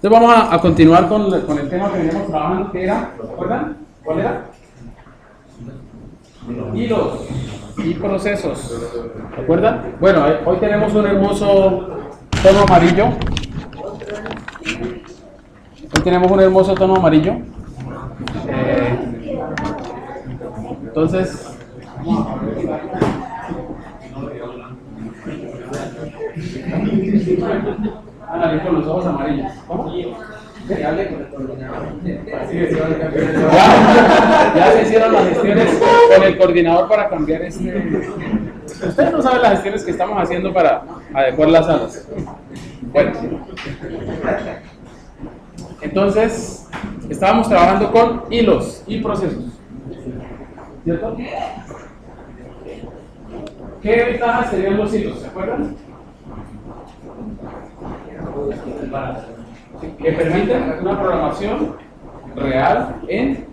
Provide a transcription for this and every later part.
Entonces vamos a continuar con el tema que veníamos trabajando, que era, ¿recuerdan? ¿Cuál era? Hilos y procesos. ¿Recuerdan? Bueno, hoy tenemos un hermoso tono amarillo. Hoy tenemos un hermoso tono amarillo. Entonces, con los ojos amarillos. ¿Cómo? Ya se hicieron las gestiones con el coordinador para cambiar Ustedes no saben las gestiones que estamos haciendo para adecuar las salas. Bueno, entonces estábamos trabajando con hilos y procesos, ¿cierto? ¿Qué ventajas tenían los hilos? ¿Se acuerdan? Que permiten una programación real en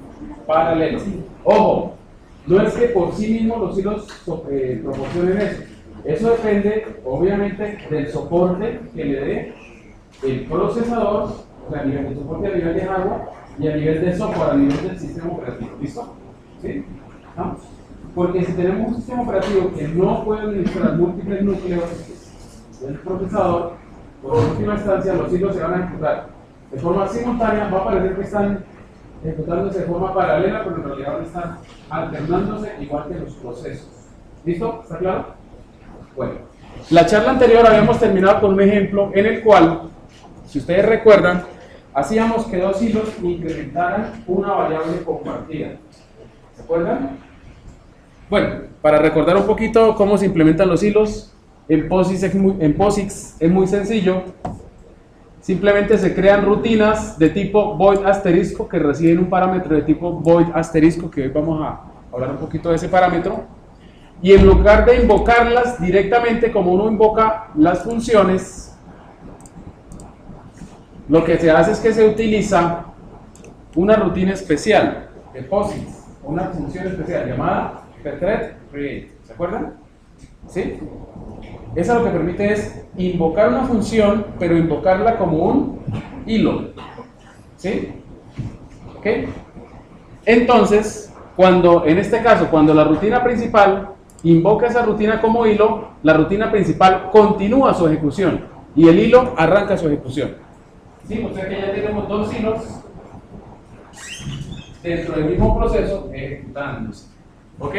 paralelo. Ojo, no es que por sí mismos los hilos proporcionen eso. Eso depende, obviamente, del soporte que le dé el procesador, o sea, a nivel de soporte a nivel de hardware y a nivel de software, a nivel del sistema operativo. ¿Listo? ¿Sí? ¿No? Porque si tenemos un sistema operativo que no puede administrar múltiples núcleos del procesador, por última instancia los hilos se van a ejecutar de forma simultánea. Va a parecer que están ejecutándose de forma paralela, pero en realidad van a estar alternándose igual que los procesos. ¿Listo? ¿Está claro? Bueno, la charla anterior habíamos terminado con un ejemplo en el cual, si ustedes recuerdan, hacíamos que dos hilos incrementaran una variable compartida. ¿Se acuerdan? Bueno, para recordar un poquito cómo se implementan los hilos, en POSIX es muy sencillo. Simplemente se crean rutinas de tipo void asterisco que reciben un parámetro de tipo void asterisco, que hoy vamos a hablar un poquito de ese parámetro. Y en lugar de invocarlas directamente como uno invoca las funciones, lo que se hace es que se utiliza una rutina especial de POSIX, una función especial llamada pthread create. ¿Se acuerdan? ¿Sí? Esa lo que permite es invocar una función, pero invocarla como un hilo. ¿Sí? ¿Ok? Entonces, en este caso, cuando la rutina principal invoca esa rutina como hilo, la rutina principal continúa su ejecución y el hilo arranca su ejecución. ¿Sí? O sea que ya tenemos dos hilos dentro del mismo proceso ejecutándose. ¿Ok?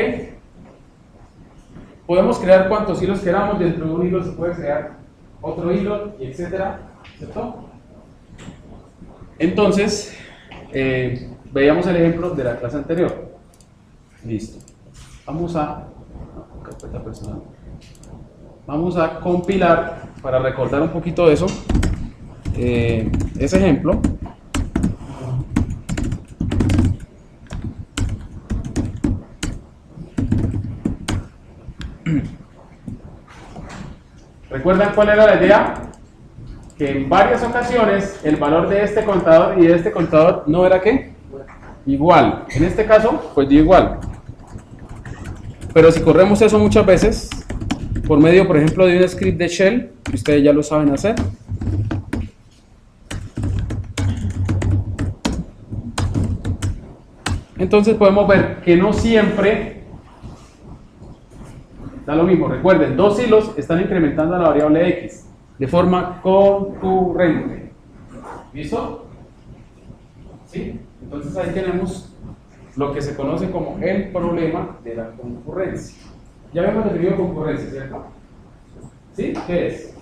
Podemos crear cuantos hilos queramos. Dentro de un hilo se puede crear otro hilo, y etcétera, ¿cierto? Entonces, veíamos el ejemplo de la clase anterior. Listo. Vamos a compilar para recordar un poquito de eso. Ese ejemplo. ¿Recuerdan cuál era la idea? Que en varias ocasiones el valor de este contador y de este contador no era ¿qué? Igual. En este caso, pues dio igual. Pero si corremos eso muchas veces, por medio, por ejemplo, de un script de shell, que ustedes ya lo saben hacer, entonces podemos ver que no siempre da lo mismo. Recuerden, dos hilos están incrementando la variable x de forma concurrente. ¿Listo? ¿Sí? Entonces ahí tenemos lo que se conoce como el problema de la concurrencia. Ya habíamos definido concurrencia, ¿cierto? ¿Sí? ¿Qué es?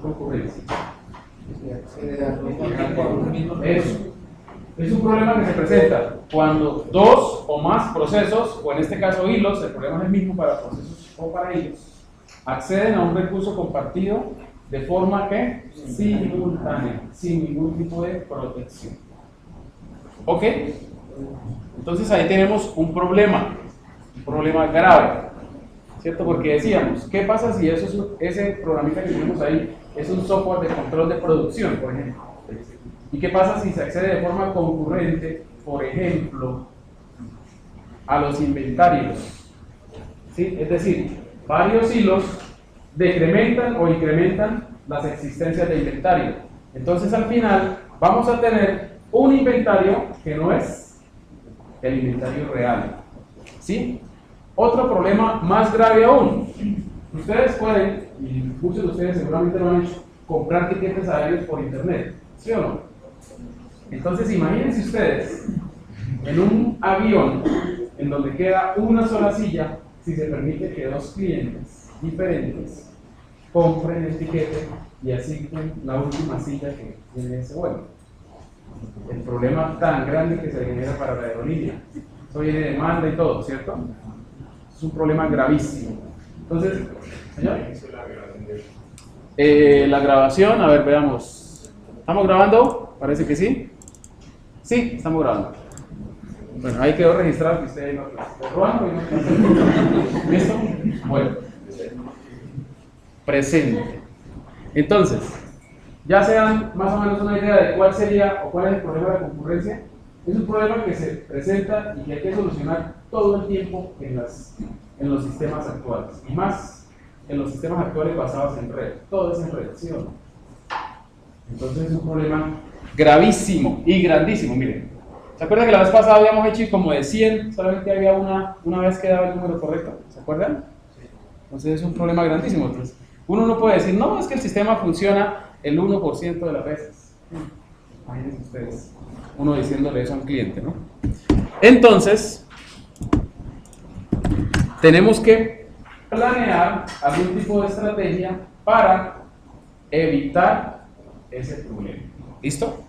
Concurrencia. Eso. Es un problema que se presenta cuando dos o más procesos, o en este caso hilos, el problema es el mismo para procesos o para hilos, acceden a un recurso compartido de forma que simultánea, sin ningún tipo de protección. ¿Ok? Entonces ahí tenemos un problema grave, ¿cierto? Porque decíamos, ¿qué pasa si ese programita que tenemos ahí es un software de control de producción, por ejemplo? ¿Y qué pasa si se accede de forma concurrente, por ejemplo, a los inventarios? ¿Sí? Es decir, varios hilos decrementan o incrementan las existencias de inventario. Entonces al final vamos a tener un inventario que no es el inventario real. ¿Sí? Otro problema más grave aún. Ustedes pueden, y muchos de ustedes seguramente lo han hecho, comprar tiquetes aéreos por internet. ¿Sí o no? Entonces imagínense ustedes en un avión en donde queda una sola silla, si se permite que dos clientes diferentes compren el tiquete y asignen la última silla que tiene ese vuelo. El problema tan grande que se genera para la aerolínea. Eso viene de demanda y todo, ¿cierto? Es un problema gravísimo. Entonces, señor, la grabación, a ver, veamos. ¿Estamos grabando? Parece que sí. Sí, estamos grabando. Bueno, ahí quedó registrado que usted no está robando y no está. ¿Listo? Bueno, presente. Entonces, ya se dan más o menos una idea de cuál sería o cuál es el problema de la concurrencia. Es un problema que se presenta y que hay que solucionar todo el tiempo en los sistemas actuales. Y más en los sistemas actuales basados en red. Todo es en red, ¿sí o no? Entonces es un problema gravísimo y grandísimo. Miren, ¿se acuerdan que la vez pasada habíamos hecho como de 100? Solamente había una vez que daba el número correcto. ¿Se acuerdan? Entonces es un problema grandísimo. Entonces, uno no puede decir, no, es que el sistema funciona el 1% de las veces. Imagínense ustedes, uno diciéndole eso a un cliente, ¿no? Entonces, tenemos que planear algún tipo de estrategia para evitar ese problema. ¿Listo?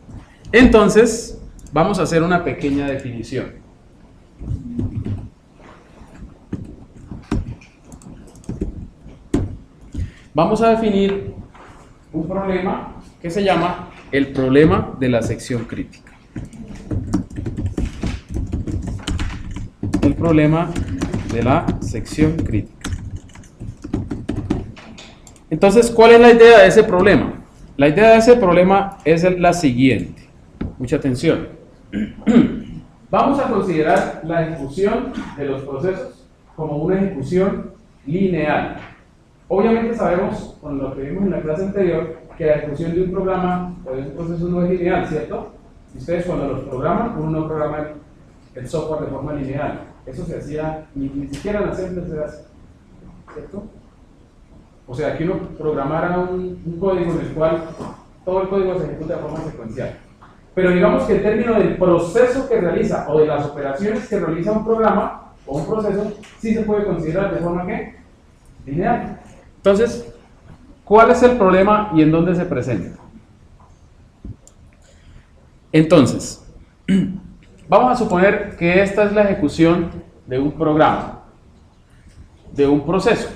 Entonces, vamos a hacer una pequeña definición. Vamos a definir un problema que se llama el problema de la sección crítica. El problema de la sección crítica. Entonces, ¿cuál es la idea de ese problema? La idea de ese problema es la siguiente. Mucha atención. Vamos a considerar la ejecución de los procesos como una ejecución lineal. Obviamente sabemos, con lo que vimos en la clase anterior, que la ejecución de un programa o de un proceso no es lineal, ¿cierto? Ustedes cuando los programan, uno no programa el software de forma lineal. Eso se hacía, ni siquiera en Assembler se hace, ¿cierto? O sea, que uno programara un código en el cual todo el código se ejecuta de forma secuencial. Pero digamos que en términos del proceso que realiza o de las operaciones que realiza un programa o un proceso, sí se puede considerar de forma ¿qué? Lineal. Entonces, ¿cuál es el problema y en dónde se presenta? Entonces, vamos a suponer que esta es la ejecución de un programa, de un proceso,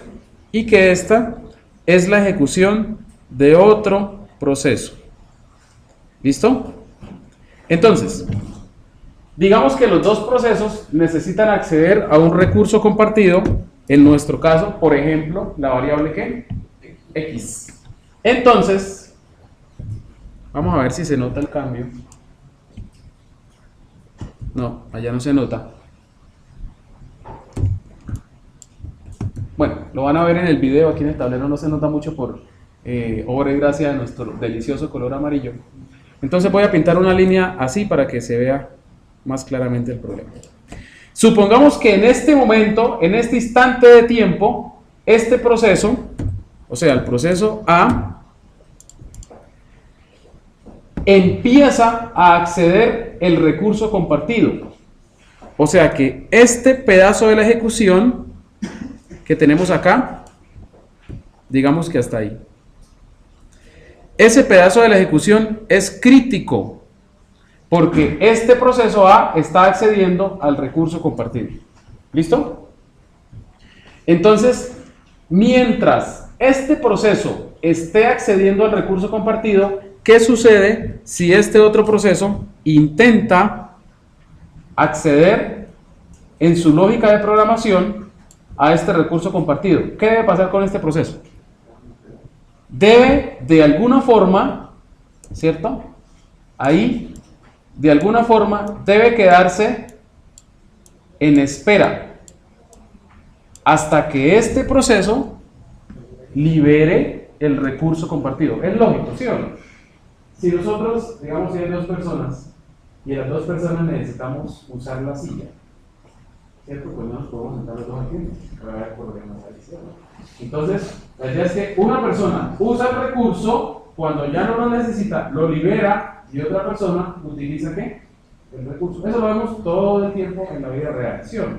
y que esta es la ejecución de otro proceso. ¿Listo? Entonces, digamos que los dos procesos necesitan acceder a un recurso compartido. En nuestro caso, por ejemplo, la variable ¿qué? X. Entonces, vamos a ver si se nota el cambio. No, allá no se nota. Bueno, lo van a ver en el video, aquí en el tablero no se nota mucho por obra y gracia de nuestro delicioso color amarillo. Entonces voy a pintar una línea así para que se vea más claramente el problema. Supongamos que en este momento, en este instante de tiempo, este proceso, o sea, el proceso A, empieza a acceder el recurso compartido. O sea que este pedazo de la ejecución que tenemos acá, digamos que hasta ahí. Ese pedazo de la ejecución es crítico, porque este proceso A está accediendo al recurso compartido. ¿Listo? Entonces, mientras este proceso esté accediendo al recurso compartido, ¿qué sucede si este otro proceso intenta acceder en su lógica de programación a este recurso compartido? ¿Qué debe pasar con este proceso? Debe de alguna forma, ¿cierto? Ahí, de alguna forma, debe quedarse en espera hasta que este proceso libere el recurso compartido. Es lógico, ¿sí o no? Si nosotros, digamos, si hay dos personas y las dos personas necesitamos usar la silla, ¿cierto? Pues no nos podemos sentar los dos aquí, va a haber problemas adicionales. Entonces, la idea es que una persona usa el recurso, cuando ya no lo necesita, lo libera y otra persona utiliza ¿qué? El recurso. Eso lo vemos todo el tiempo en la vida real. ¿Sí o no?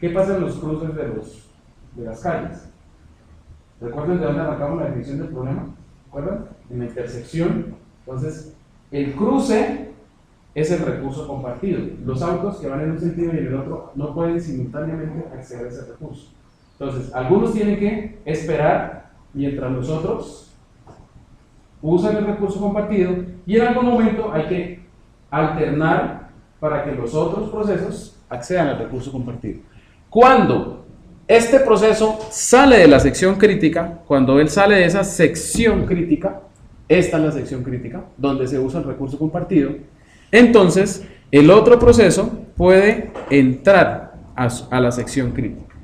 ¿Qué pasa en los cruces de las calles? ¿Recuerdan de dónde arrancamos la definición del problema? ¿Recuerdan? En la intersección. Entonces, el cruce es el recurso compartido. Los autos que van en un sentido y en el otro no pueden simultáneamente acceder a ese recurso. Entonces, algunos tienen que esperar mientras los otros usan el recurso compartido y en algún momento hay que alternar para que los otros procesos accedan al recurso compartido. Cuando este proceso sale de la sección crítica, cuando él sale de esa sección crítica, esta es la sección crítica, donde se usa el recurso compartido, entonces el otro proceso puede entrar a la sección crítica.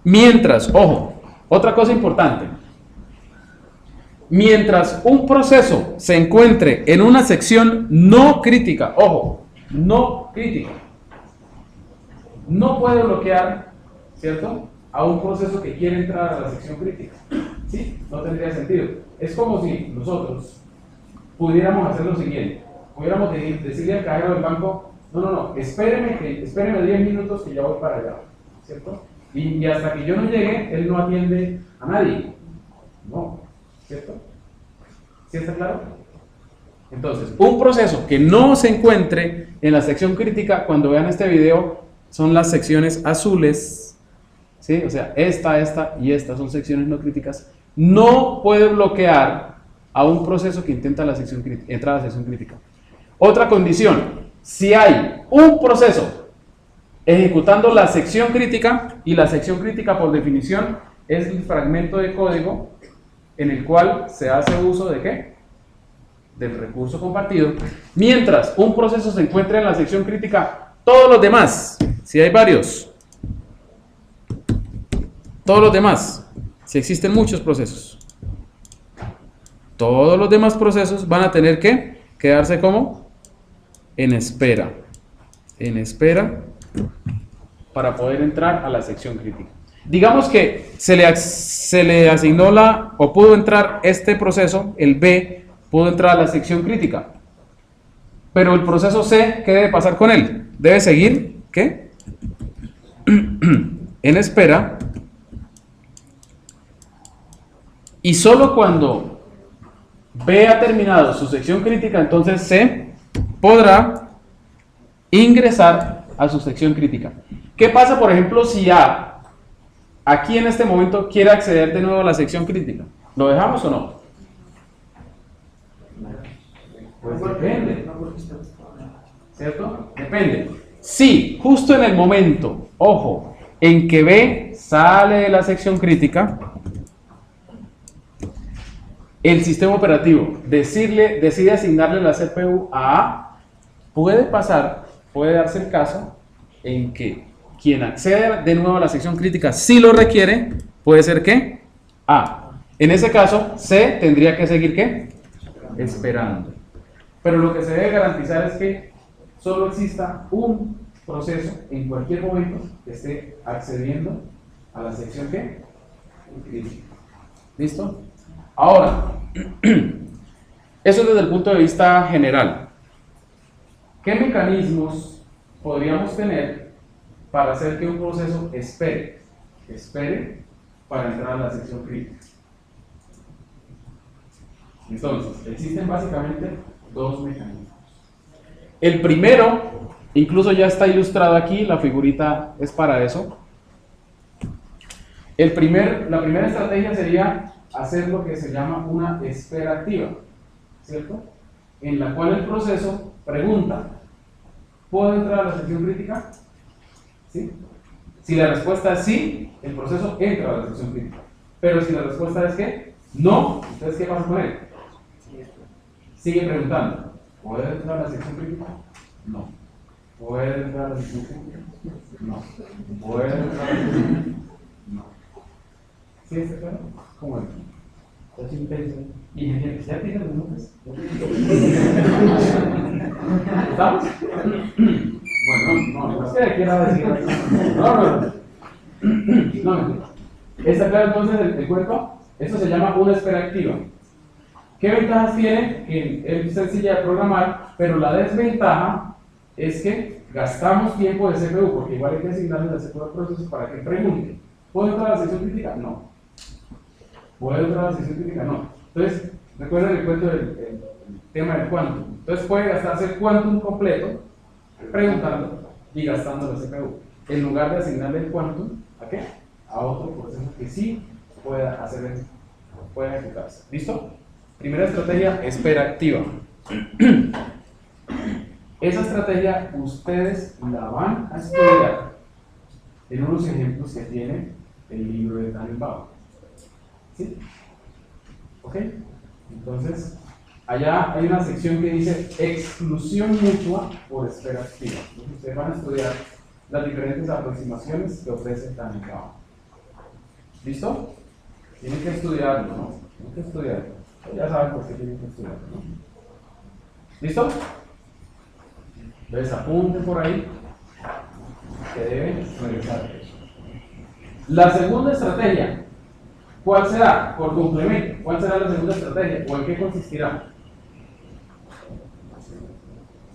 Mientras, ojo, otra cosa importante, mientras un proceso se encuentre en una sección no crítica, ojo, no crítica, no puede bloquear, ¿cierto?, a un proceso que quiere entrar a la sección crítica. ¿Sí? No tendría sentido. Es como si nosotros pudiéramos hacer lo siguiente. Pudiéramos decirle al cajero del banco, no, espéreme 10 minutos que ya voy para allá, ¿cierto? Y hasta que yo no llegue, él no atiende a nadie. No, ¿cierto? ¿Sí está claro? Entonces, un proceso que no se encuentre en la sección crítica, cuando vean este video, son las secciones azules, ¿sí? O sea, esta y esta son secciones no críticas. No puede bloquear a un proceso que intenta entrar a la sección crítica. Otra condición, si hay un proceso ejecutando la sección crítica, y la sección crítica por definición es el fragmento de código en el cual se hace uso de ¿qué? Del recurso compartido. Mientras un proceso se encuentre en la sección crítica, todos los demás, si hay varios, todos los demás, si existen muchos procesos, todos los demás procesos van a tener que quedarse como en espera para poder entrar a la sección crítica. Digamos que se le asignó o pudo entrar este proceso, el B, pudo entrar a la sección crítica, pero el proceso C, ¿qué debe pasar con él? Debe seguir, ¿qué? En espera, y solo cuando B ha terminado su sección crítica, entonces C podrá ingresar a su sección crítica. ¿Qué pasa, por ejemplo, si A, aquí en este momento, quiere acceder de nuevo a la sección crítica? ¿Lo dejamos o no? Pues depende, ¿cierto? Depende. Si justo en el momento, ojo, en que B sale de la sección crítica, el sistema operativo decide asignarle la CPU a A, puede darse el caso en que quien accede de nuevo a la sección crítica, si lo requiere, puede ser ¿qué? A. En ese caso, C tendría que seguir ¿qué? Esperando. Pero lo que se debe garantizar es que solo exista un proceso en cualquier momento que esté accediendo a la sección ¿qué? Crítica. ¿Listo? Ahora, eso desde el punto de vista general. ¿Qué mecanismos podríamos tener para hacer que un proceso espere para entrar a la sección crítica? Entonces, existen básicamente dos mecanismos. El primero, incluso ya está ilustrado aquí, la figurita es para eso. La primera estrategia sería hacer lo que se llama una espera activa, ¿cierto? En la cual el proceso pregunta, ¿puedo entrar a la sección crítica? ¿Sí? Si la respuesta es sí, el proceso entra a la sección crítica. Pero si la respuesta es que no, entonces ¿qué pasa con él? Sigue preguntando, ¿puede entrar a la sección crítica? No. ¿Puede entrar a la sección crítica? No. ¿Puede entrar a la sección crítica? No. ¿Sí está claro? ¿Cómo es? Yo sí pienso, ingeniero, ¿ya tiene preguntas? ¿Estamos? Bueno, no es que quiera decir. No. ¿Está claro entonces el cuento? Esto se llama una espera activa. ¿Qué ventajas tiene? Que es sencilla de programar, pero la desventaja es que gastamos tiempo de CPU, porque igual hay que asignarle la CPU al proceso para que pregunte. ¿Puedo entrar a la sección crítica? No. ¿Puedo entrar a la sección crítica? No. Entonces, recuerden el cuento del tema del quantum. Entonces puede gastarse el quantum completo preguntando y gastando la CPU, en lugar de asignarle el quantum ¿a qué? A otro proceso que sí pueda ejecutarse. ¿Listo? Primera estrategia, espera activa. Esa estrategia ustedes la van a estudiar en unos ejemplos que tiene el libro de Tannenbaum. ¿Sí? ¿Ok? Entonces, allá hay una sección que dice exclusión mutua por espera activa. Entonces, ustedes van a estudiar las diferentes aproximaciones que ofrece Tannenbaum. ¿Listo? Tienen que estudiarlo, ¿no? Tienen que estudiarlo. Ya saben por qué tienen que estudiarlo, ¿no? ¿Listo? Entonces apunten por ahí que deben revisar eso. La segunda estrategia, ¿cuál será? Por complemento, ¿cuál será la segunda estrategia? ¿O en qué consistirá?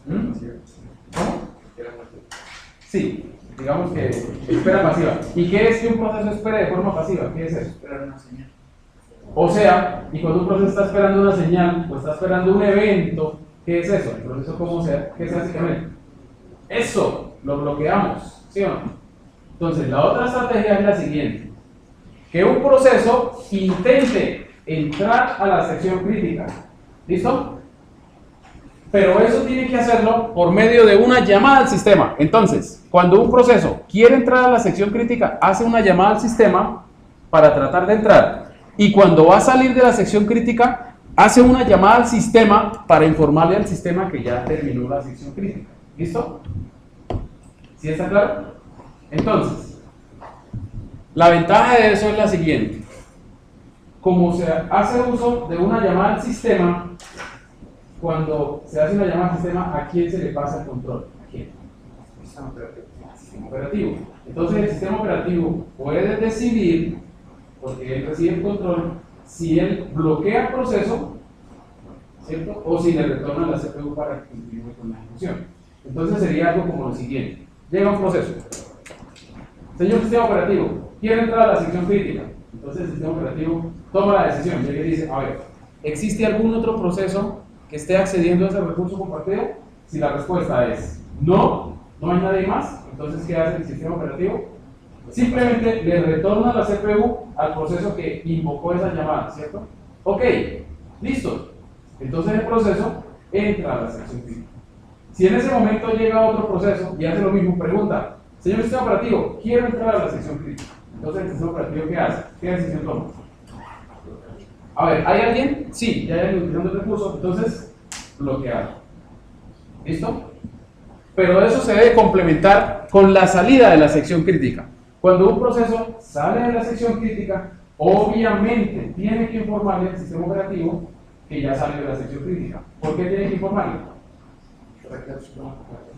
¿Cómo? Sí, digamos que espera pasiva. ¿Y qué es que un proceso espera de forma pasiva? ¿Qué es eso? Esperar una señal. O sea, y cuando un proceso está esperando una señal o está esperando un evento, ¿qué es eso? El proceso como sea, ¿qué se hace con él? Eso, lo bloqueamos, ¿sí o no? Entonces, la otra estrategia es la siguiente: que un proceso intente entrar a la sección crítica. ¿Listo? Pero eso tiene que hacerlo por medio de una llamada al sistema. Entonces, cuando un proceso quiere entrar a la sección crítica, hace una llamada al sistema para tratar de entrar. Y cuando va a salir de la sección crítica, hace una llamada al sistema para informarle al sistema que ya terminó la sección crítica. ¿Listo? ¿Sí está claro? Entonces, la ventaja de eso es la siguiente. Como se hace uso de una llamada al sistema, cuando se hace una llamada al sistema, ¿a quién se le pasa el control? ¿A quién? Al sistema operativo. Entonces el sistema operativo puede decidir, porque él recibe el control, si él bloquea el proceso, ¿cierto? O si le retorna la CPU para que continúe con la ejecución. Entonces sería algo como lo siguiente: llega un proceso, señor sistema operativo, quiere entrar a la sección crítica. Entonces el sistema operativo toma la decisión y dice, a ver, ¿existe algún otro proceso que esté accediendo a ese recurso compartido? Si la respuesta es no, no hay nadie más, entonces ¿qué hace el sistema operativo? Simplemente le retorna la CPU al proceso que invocó esa llamada, ¿cierto? Ok, listo. Entonces el proceso entra a la sección crítica. Si en ese momento llega otro proceso y hace lo mismo, pregunta, señor sistema operativo, quiero entrar a la sección crítica. Entonces el sistema operativo, ¿qué hace? ¿Qué decisión toma? A ver, ¿hay alguien? Sí, ya hay alguien utilizando el recurso, entonces bloqueado. ¿Listo? Pero eso se debe complementar con la salida de la sección crítica. Cuando un proceso sale de la sección crítica, obviamente tiene que informarle al sistema operativo que ya sale de la sección crítica. ¿Por qué tiene que informarle?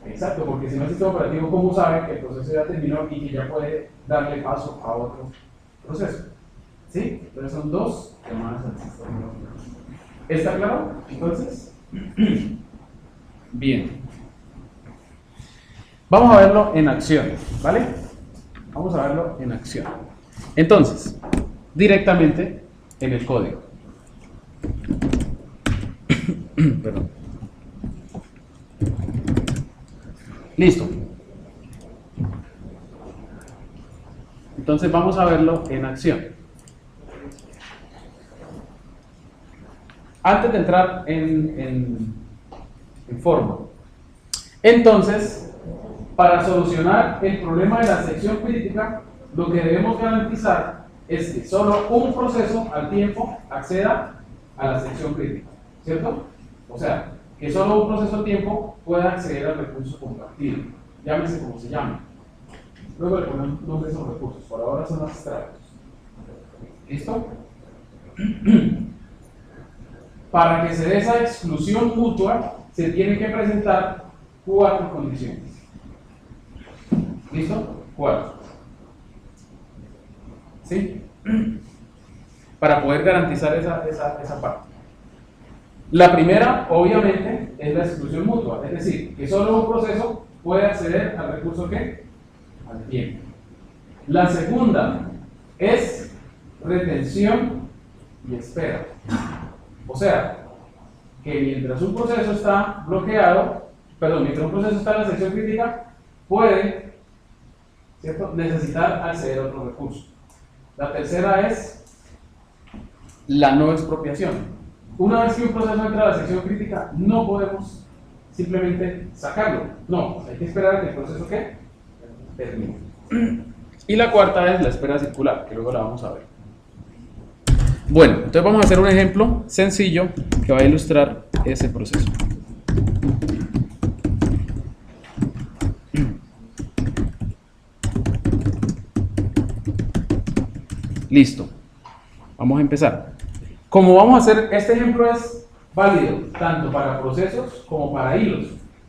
Exacto, porque si no el sistema operativo, ¿cómo sabe que el proceso ya terminó y que ya puede darle paso a otro proceso? ¿Sí? Entonces son dos llamadas al sistema. ¿Está claro? Entonces, bien. Vamos a verlo en acción, ¿vale? Vamos a verlo en acción. Entonces, directamente en el código. Perdón. Listo. Entonces vamos a verlo en acción. Antes de entrar en forma. Entonces, para solucionar el problema de la sección crítica, lo que debemos garantizar es que solo un proceso al tiempo acceda a la sección crítica, ¿cierto? O sea, que solo un proceso al tiempo pueda acceder al recurso compartido, llámese como se llame. Luego le ponemos nombres a los recursos, por ahora son abstractos. ¿Listo? para que se dé esa exclusión mutua, se tienen que presentar 4 condiciones. ¿Listo? 4. ¿Sí? Para poder garantizar esa parte. La primera, obviamente, es la exclusión mutua, es decir, que solo un proceso puede acceder al recurso ¿qué? Al tiempo. La segunda es retención y espera. O sea, que mientras un proceso está bloqueado, mientras un proceso está en la sección crítica, puede, ¿cierto?, necesitar acceder a otro recurso. La tercera es la no expropiación. Una vez que un proceso entra a la sección crítica, no podemos simplemente sacarlo. No, hay que esperar a que el proceso ¿qué? Termine. Y la cuarta es la espera circular, que luego la vamos a ver. Bueno, entonces vamos a hacer un ejemplo sencillo que va a ilustrar ese proceso. Listo. Vamos a empezar. Como vamos a hacer, este ejemplo es válido tanto para procesos como para hilos.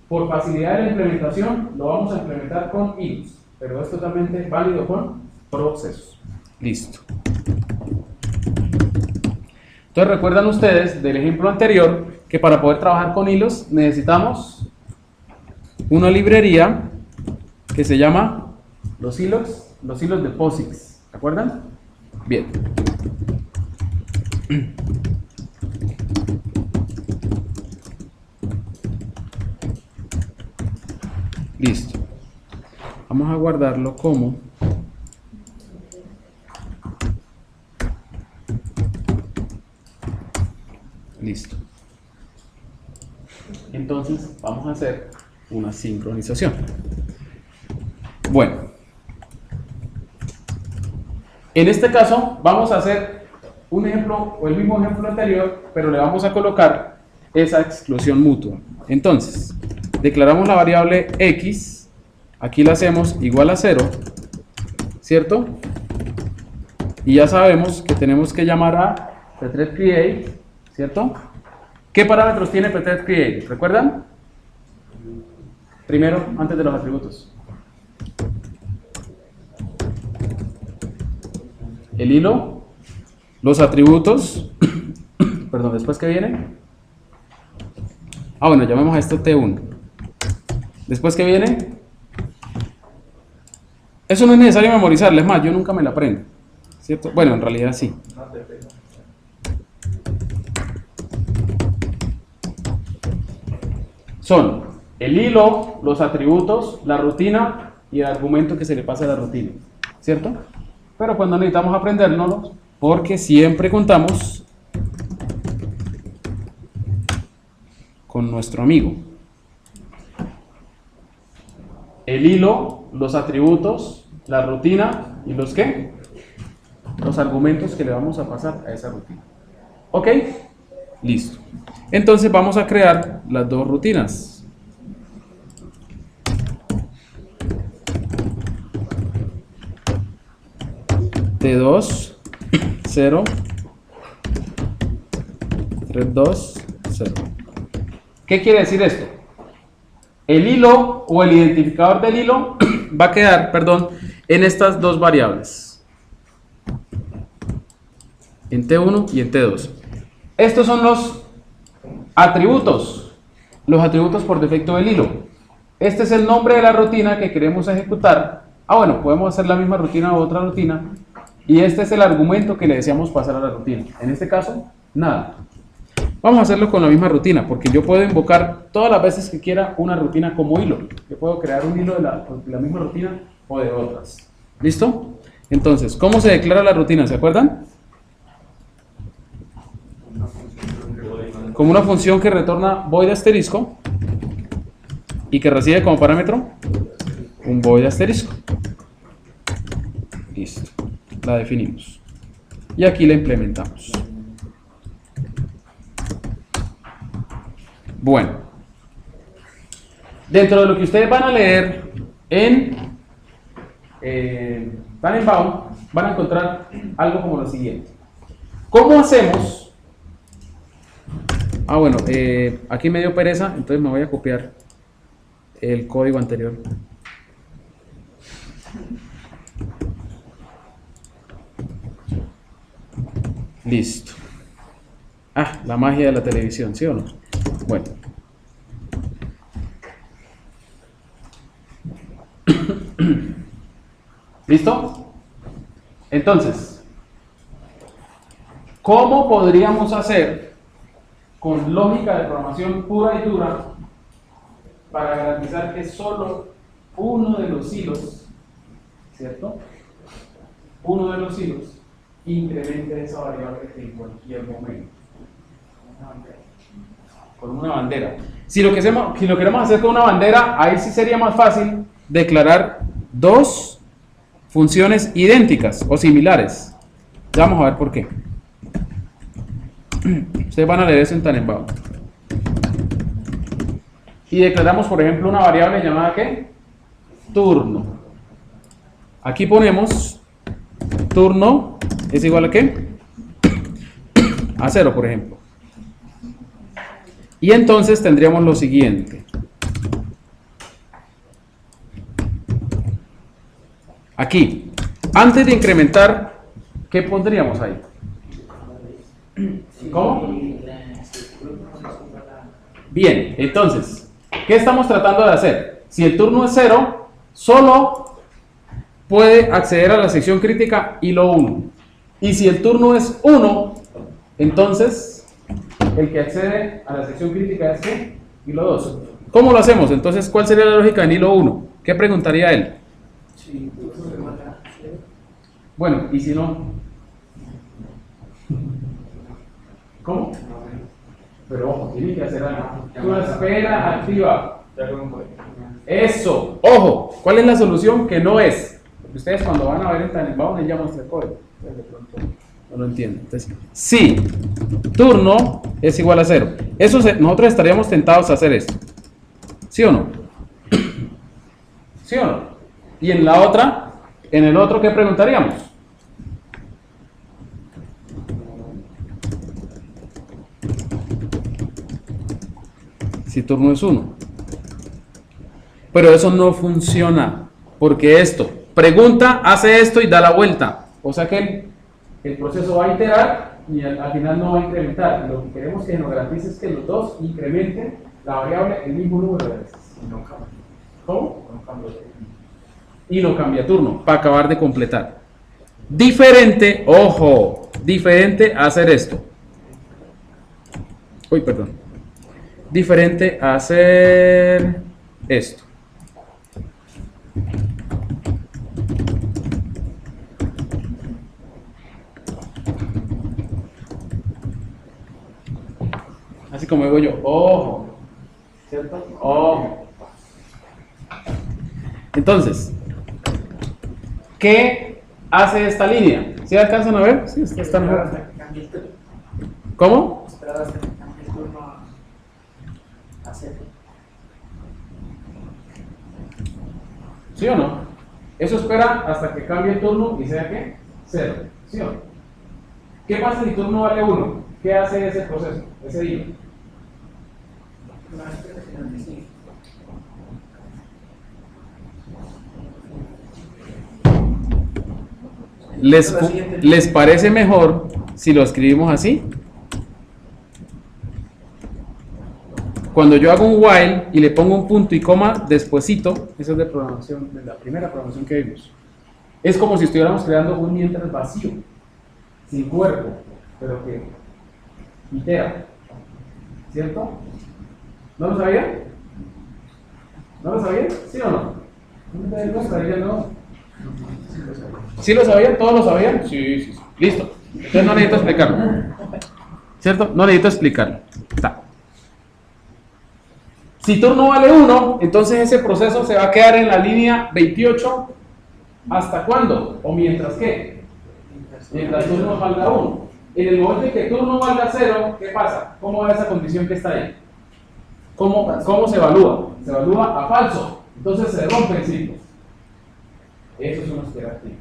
Por facilidad de la implementación, lo vamos a implementar con hilos, pero es totalmente válido con procesos. Listo. Entonces recuerdan ustedes del ejemplo anterior que para poder trabajar con hilos necesitamos una librería que se llama los hilos de POSIX. ¿Se acuerdan? Bien. Listo. Vamos a guardarlo como listo. Entonces vamos a hacer una sincronización. Bueno, en este caso vamos a hacer un ejemplo o el mismo ejemplo anterior, pero le vamos a colocar esa exclusión mutua. Entonces, declaramos la variable x, aquí la hacemos igual a 0, ¿cierto? Y ya sabemos que tenemos que llamar a pthread_create, ¿cierto? ¿Qué parámetros tiene pthread_create? ¿Recuerdan? Primero, antes de los atributos. El hilo, los atributos, perdón, después que viene. Bueno, llamemos a esto T1. Después que viene. Eso no es necesario memorizarlo, es más, yo nunca me la aprendo, ¿cierto? Bueno, en realidad sí. Son el hilo, los atributos, la rutina y el argumento que se le pasa a la rutina, ¿cierto? Pero cuando necesitamos aprendérnoslos, porque siempre contamos con nuestro amigo. El hilo, los atributos, la rutina y los ¿qué? Los argumentos que le vamos a pasar a esa rutina. ¿Ok? Listo. Entonces vamos a crear las dos rutinas. T2, 0, thread2, 0. ¿Qué quiere decir esto? El hilo o el identificador del hilo va a quedar, en estas dos variables. En T1 y en T2. Estos son los atributos por defecto del hilo. Este es el nombre de la rutina que queremos ejecutar. Bueno, podemos hacer la misma rutina o otra rutina. Y este es el argumento que le deseamos pasar a la rutina. En este caso, nada. Vamos a hacerlo con la misma rutina, porque yo puedo invocar todas las veces que quiera una rutina como hilo. Yo puedo crear un hilo de la misma rutina o de otras. ¿Listo? Entonces, ¿cómo se declara la rutina? ¿Se acuerdan? Como una función que retorna void asterisco y que recibe como parámetro un void asterisco. Listo. La definimos. Y aquí la implementamos. Bueno. Dentro de lo que ustedes van a leer en Tannenbaum, van a encontrar algo como lo siguiente. ¿Cómo hacemos Ah, bueno, aquí me dio pereza, entonces me voy a copiar el código anterior. Listo. Ah, la magia de la televisión, ¿sí o no? Bueno. ¿Listo? Entonces, ¿cómo podríamos hacer con lógica de programación pura y dura para garantizar que solo uno de los hilos, ¿cierto? Uno de los hilos incremente esa variable en cualquier momento. Con una bandera. Si lo queremos hacer con una bandera, ahí sí sería más fácil declarar dos funciones idénticas o similares. Ya vamos a ver por qué. Ustedes van a leer eso en Tannenbaum. Y declaramos, por ejemplo, una variable llamada ¿qué? Turno. Aquí ponemos turno es igual a ¿qué? A 0, por ejemplo. Y entonces tendríamos lo siguiente. Aquí, antes de incrementar, ¿qué pondríamos ahí? ¿Cómo? Bien, entonces, ¿qué estamos tratando de hacer? Si el turno es 0, solo puede acceder a la sección crítica hilo 1. Y si el turno es 1, entonces el que accede a la sección crítica es ¿qué? Hilo 2. ¿Cómo lo hacemos? Entonces, ¿cuál sería la lógica en hilo 1? ¿Qué preguntaría él? Bueno, ¿y si no? ¿Cómo? Pero ojo, tiene que hacer algo. Una espera activa. Eso, ojo, ¿cuál es la solución? Que no es. Porque ustedes cuando van a ver en Tannenbaum les llaman este código. De pronto no lo entienden. Entonces, si turno es igual a 0, nosotros estaríamos tentados a hacer esto. ¿Sí o no? ¿Sí o no? Y en la otra, en el otro, ¿qué preguntaríamos? Si turno es 1. Pero eso no funciona, porque esto, pregunta, hace esto y da la vuelta. O sea que el proceso va a iterar y al final no va a incrementar. Lo que queremos que nos garantice es que los dos incrementen la variable el mismo número de veces. Y no cambia. ¿Cómo? No cambia. Y no cambia turno, para acabar de completar. Diferente, ojo, diferente a hacer esto. Uy, perdón. Diferente a hacer esto. Así como digo yo, ojo, ¿cierto? Ojo. Entonces, ¿qué hace esta línea? ¿Sí alcanzan a ver? Sí, está mejor. ¿Cómo? Esperar hasta que cambie el turno a 0. ¿Sí o no? Eso espera hasta que cambie el turno y sea ¿qué? 0. ¿Sí o no? ¿Qué pasa si turno vale 1? ¿Qué hace ese proceso? Ese hilo. ¿Les parece mejor si lo escribimos así? Cuando yo hago un while y le pongo un punto y coma despuesito, eso es de programación, de la primera programación que vimos. Es como si estuviéramos creando un mientras vacío, sin cuerpo, pero que itera. ¿Cierto? ¿No lo sabían? ¿No lo sabían? ¿Sí o no? ¿Sí lo sabían? ¿Todos lo sabían? Sí. Listo. Entonces no necesito explicarlo. ¿Cierto? No necesito explicarlo. Está. Si turno vale 1, entonces ese proceso se va a quedar en la línea 28. ¿Hasta cuándo? ¿O mientras qué? Mientras turno valga 1. En el momento en que turno valga 0, ¿qué pasa? ¿Cómo va esa condición que está ahí? ¿Cómo se evalúa? Se evalúa a falso. Entonces se rompe el ciclo. Eso es una espera activa.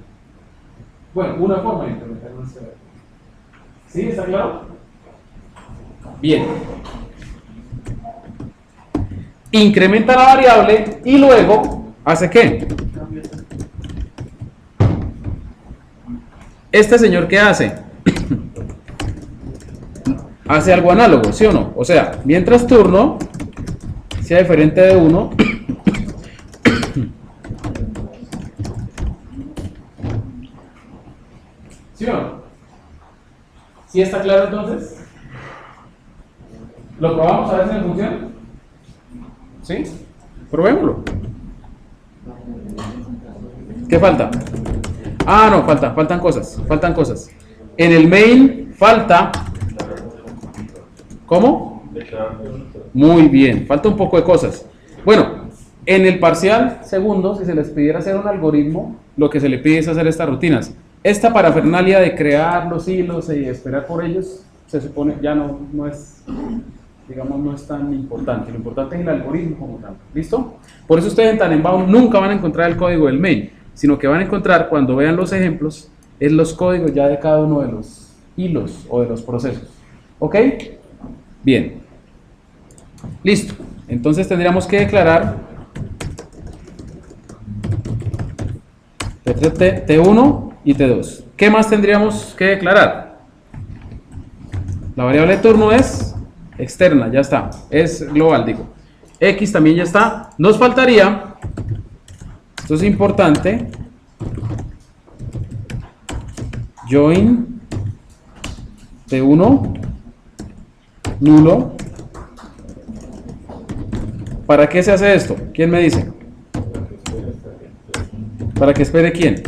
Bueno, una forma de implementar una espera activa. ¿Sí? ¿Está claro? Bien. Incrementa la variable y luego hace ¿qué? Este señor, ¿qué hace? Hace algo análogo, ¿sí o no? O sea, mientras turno sea diferente de 1, ¿sí o no? ¿Sí está claro entonces? ¿Lo probamos a ver si me funciona? ¿Sí? Probémoslo. ¿Qué falta? Ah, no, faltan cosas. En el main falta... ¿Cómo? Muy bien, falta un poco de cosas. Bueno, en el parcial segundo, si se les pidiera hacer un algoritmo, lo que se le pide es hacer estas rutinas. Esta parafernalia de crear los hilos y esperar por ellos, se supone ya no es, digamos, no es tan importante. Lo importante es el algoritmo como tal. ¿Listo? Por eso ustedes en Tannenbaum nunca van a encontrar el código del main, sino que van a encontrar, cuando vean los ejemplos, es los códigos ya de cada uno de los hilos o de los procesos. ¿Ok? Bien. Listo. Entonces tendríamos que declarar T1 y T2. ¿Qué más tendríamos que declarar? La variable de turno es externa, ya está. Es global, digo. X también ya está. Nos faltaría, esto es importante, join T1 nulo. ¿Para qué se hace esto? ¿Quién me dice? ¿Para que espere quién?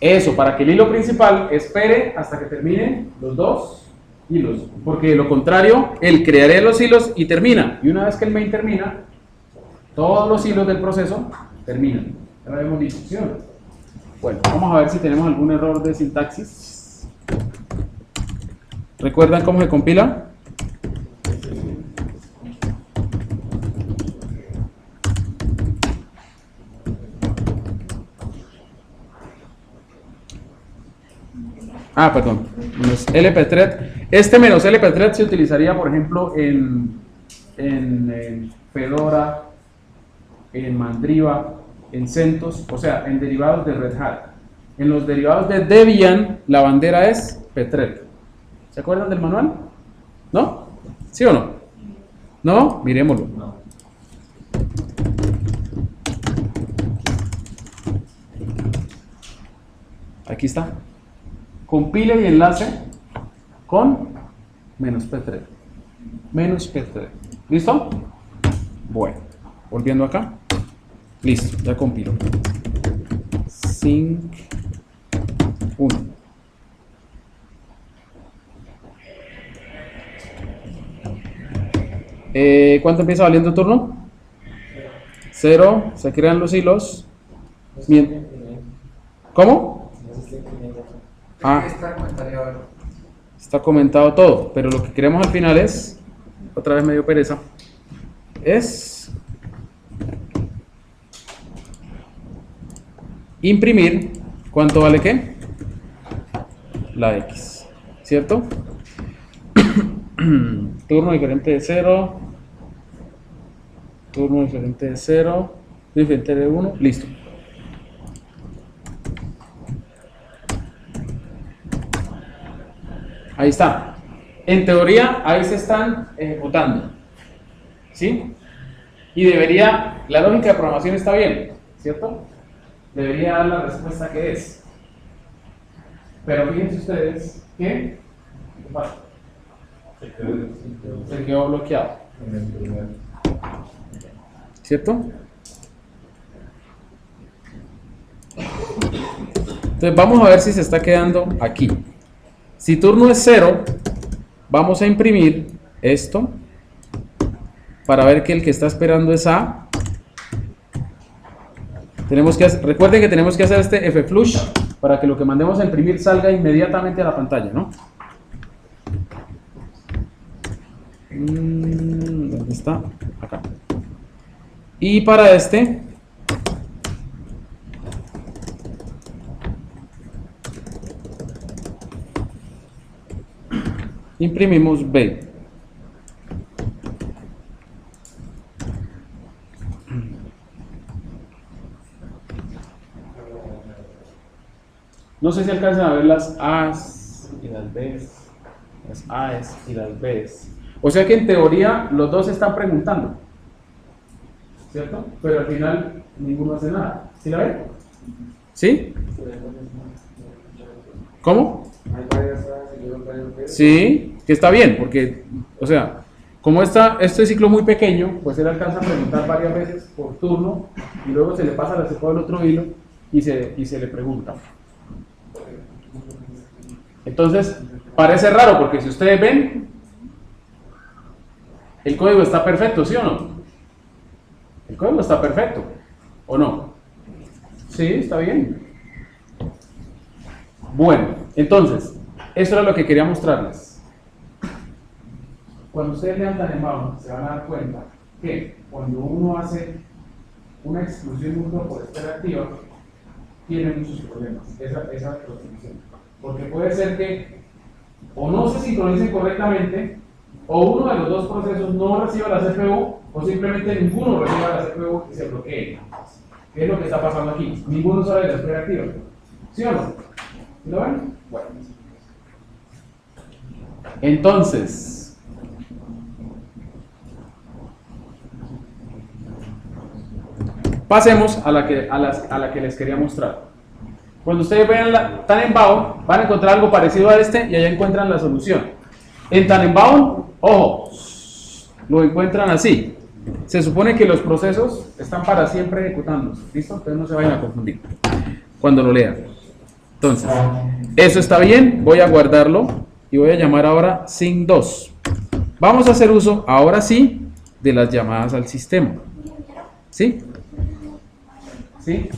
Eso, para que el hilo principal espere hasta que terminen los dos hilos. Porque de lo contrario, él crearía los hilos y termina. Y una vez que el main termina, todos los hilos del proceso terminan. Ya vemos la instrucción. Bueno, vamos a ver si tenemos algún error de sintaxis. ¿Recuerdan cómo se compila? Ah, perdón, menos lp-thread. Este menos lp-thread se utilizaría, por ejemplo, en Fedora, en Mandriva, en CentOS, o sea, en derivados de Red Hat. En los derivados de Debian, la bandera es pthread. ¿Se acuerdan del manual? ¿No? ¿Sí o no? ¿No? Miremoslo. Aquí está. Compile y enlace con menos pthread. Menos pthread. ¿Listo? Bueno, volviendo acá. Listo, ya compilo. Sync 1. ¿Cuánto empieza valiendo el turno? 0. Se crean los hilos. Bien. ¿Cómo? Ah, está comentado todo, pero lo que queremos al final es, otra vez me dio pereza, es imprimir. ¿Cuánto vale qué? La X, ¿cierto? Turno diferente de 0, turno diferente de 0, diferente de 1, listo. Ahí está. En teoría, ahí se están ejecutando. ¿Sí? Y debería, la lógica de programación está bien, ¿cierto? Debería dar la respuesta que es. Pero fíjense ustedes que, ¿qué pasa? Se quedó bloqueado. ¿Cierto? Entonces vamos a ver si se está quedando aquí. Si turno es 0, vamos a imprimir esto para ver que el que está esperando es A. Recuerden que tenemos que hacer este flush para que lo que mandemos a imprimir salga inmediatamente a la pantalla, ¿no? ¿Dónde está? Acá. Y para este, imprimimos B. No sé si alcanzan a ver las A's y las B's, las A's y las B's. O sea que en teoría los dos están preguntando, ¿cierto? Pero al final ninguno hace nada. ¿Sí la ven? ¿Sí? ¿Cómo? Sí, que está bien, porque, o sea, como este ciclo es muy pequeño, pues él alcanza a preguntar varias veces por turno y luego se le pasa la cepa del otro hilo y se le pregunta. Entonces, parece raro porque si ustedes ven, el código está perfecto, ¿sí o no? El código está perfecto, ¿o no? Sí, está bien. Bueno, entonces, eso era lo que quería mostrarles. Cuando ustedes lean Tannenbaum, se van a dar cuenta que cuando uno hace una exclusión de un grupo de espera activa, tiene muchos problemas, esa aproximación. Porque puede ser que o no se sincronicen correctamente, o uno de los dos procesos no reciba la CPU, o simplemente ninguno reciba la CPU y se bloquee. ¿Qué es lo que está pasando aquí? Ninguno sabe de la espera activa. ¿Sí o no? ¿Lo ven? Bueno. Entonces, pasemos a la que les quería mostrar. Cuando ustedes vean Tannenbaum, van a encontrar algo parecido a este y allá encuentran la solución. En Tannenbaum, ojo, lo encuentran así. Se supone que los procesos están para siempre ejecutándose. ¿Listo? Entonces no se vayan a confundir cuando lo lean. Entonces, eso está bien. Voy a guardarlo y voy a llamar ahora SYN2. Vamos a hacer uso, ahora sí, de las llamadas al sistema. ¿Sí? ¿Sí?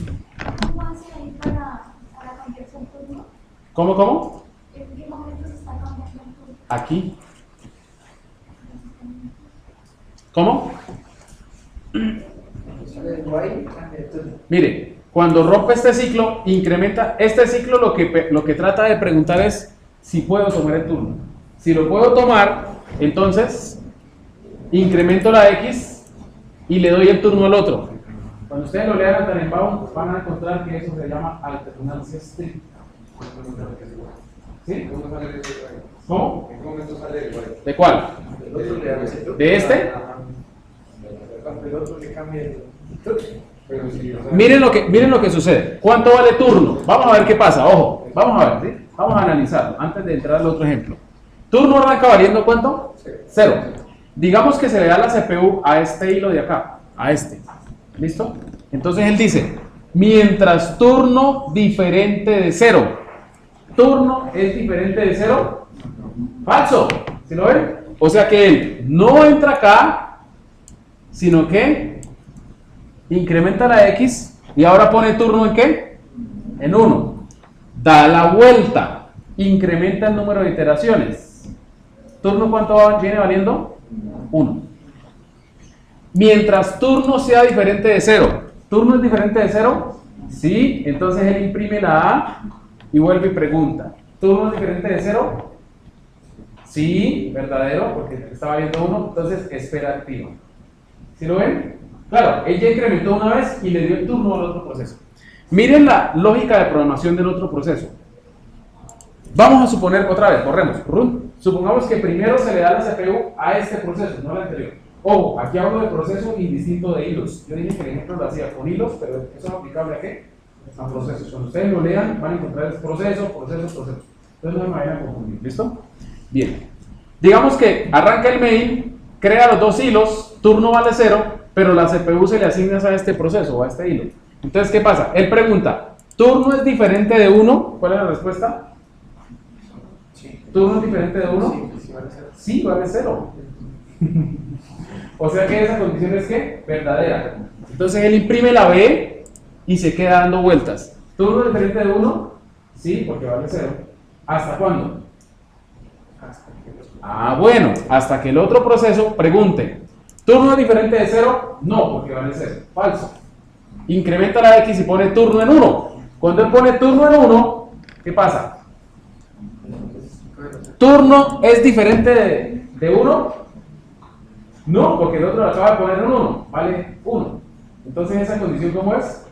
¿Cómo? Aquí. ¿Cómo? Mire, cuando rompe este ciclo, incrementa. Este ciclo lo que trata de preguntar es si puedo tomar el turno. Si lo puedo tomar, entonces incremento la X y le doy el turno al otro. Cuando ustedes lo lean a Tannenbaum, van a encontrar que eso se llama alternancia estricta. ¿Sí? ¿Cómo? ¿De cuál? ¿De este? Miren lo que sucede. ¿Cuánto vale turno? Vamos a ver qué pasa. Ojo, vamos a ver, ¿sí? Vamos a analizarlo antes de entrar al otro ejemplo. Turno arranca valiendo ¿cuánto? 0. Digamos que se le da la CPU a este hilo de acá, a este. ¿Listo? Entonces él dice, mientras turno diferente de 0. ¿Turno es diferente de 0? Falso. ¿Sí lo ven? O sea que él no entra acá, sino que incrementa la X y ahora pone turno en ¿qué? En 1. Da la vuelta, incrementa el número de iteraciones. ¿Turno cuánto viene valiendo? 1. Mientras turno sea diferente de 0. ¿Turno es diferente de 0? Sí, entonces él imprime la A y vuelve y pregunta. ¿Turno es diferente de 0? Sí, verdadero, porque estaba viendo 1, entonces espera activa. ¿Sí lo ven? Claro, ella incrementó una vez y le dio el turno al otro proceso. Miren la lógica de programación del otro proceso. Vamos a suponer, otra vez, corremos. Supongamos que primero se le da la CPU a este proceso, no al anterior. Ojo, aquí hablo de proceso indistinto de hilos. Yo dije que el ejemplo lo hacía con hilos, pero eso es aplicable a ¿qué? A procesos. Cuando ustedes lo lean, van a encontrar el proceso. Entonces no me vayan a confundir. ¿Listo? Bien. Digamos que arranca el main, crea los dos hilos, turno vale 0, pero la CPU se le asigna a este proceso o a este hilo. Entonces, ¿qué pasa? Él pregunta, ¿turno es diferente de 1? ¿Cuál es la respuesta? Sí. ¿Turno es diferente de 1? Sí, vale 0. O sea que esa condición es ¿qué? Verdadera. Entonces él imprime la B y se queda dando vueltas. ¿Turno es diferente de 1? Sí, porque vale 0. ¿Hasta cuándo? Bueno, hasta que el otro proceso pregunte, ¿turno es diferente de 0? No, porque vale 0. Falso. Incrementa la X y pone turno en 1. Cuando él pone turno en 1, ¿qué pasa? ¿turno es diferente de 1? No, porque el otro le acaba de poner un 1, vale 1. Entonces esa condición, ¿cómo es?